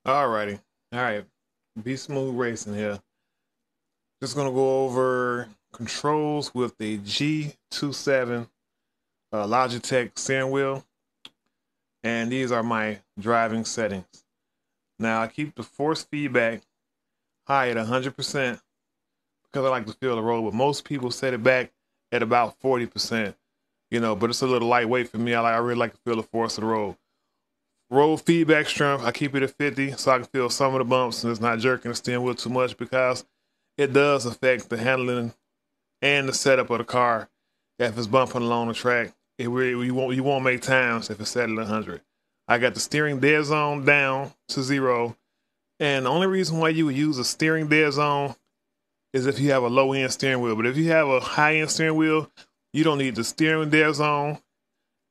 Alrighty. All right. Be smooth racing here. Just gonna go over controls with the G27 Logitech steering wheel, and these are my driving settings. Now I keep the force feedback high at 100% because I like to feel the road, but most people set it back at about 40%. But it's a little lightweight for me. I really like to feel the force of the road. Roll feedback strength, I keep it at 50 so I can feel some of the bumps and it's not jerking the steering wheel too much because it does affect the handling and the setup of the car. If it's bumping along the track, you won't make times if it's set at 100. I got the steering dead zone down to 0, and the only reason why you would use a steering dead zone is if you have a low end steering wheel. But if you have a high end steering wheel, you don't need the steering dead zone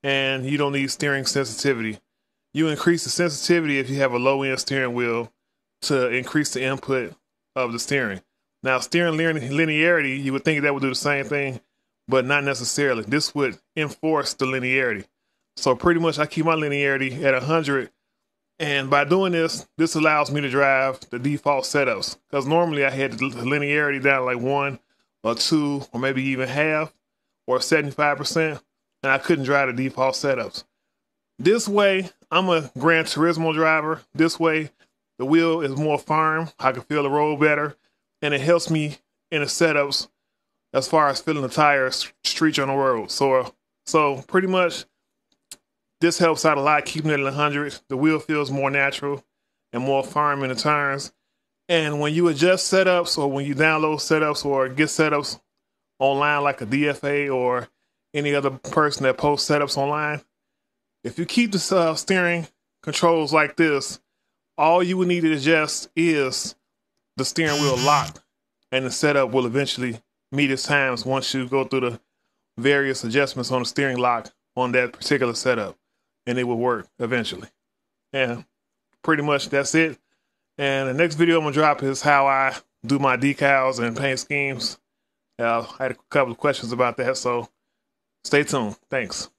and you don't need steering sensitivity. You increase the sensitivity if you have a low-end steering wheel to increase the input of the steering. Now, steering linearity, you would think that would do the same thing, but not necessarily. This would enforce the linearity. So pretty much I keep my linearity at 100, and by doing this allows me to drive the default setups, because normally I had the linearity down like 1 or 2 or maybe even half or 75%, and I couldn't drive the default setups. This way, I'm a Gran Turismo driver. This way, the wheel is more firm. I can feel the road better. And it helps me in the setups as far as feeling the tires streak on the road. So pretty much, this helps out a lot, keeping it at 100. The wheel feels more natural and more firm in the turns. And when you adjust setups or when you download setups or get setups online like a DFA or any other person that posts setups online, if you keep the steering controls like this, all you would need to adjust is the steering wheel lock, and the setup will eventually meet its times once you go through the various adjustments on the steering lock on that particular setup, and it will work eventually. And pretty much that's it. And the next video I'm going to drop is how I do my decals and paint schemes. I had a couple of questions about that, so stay tuned. Thanks.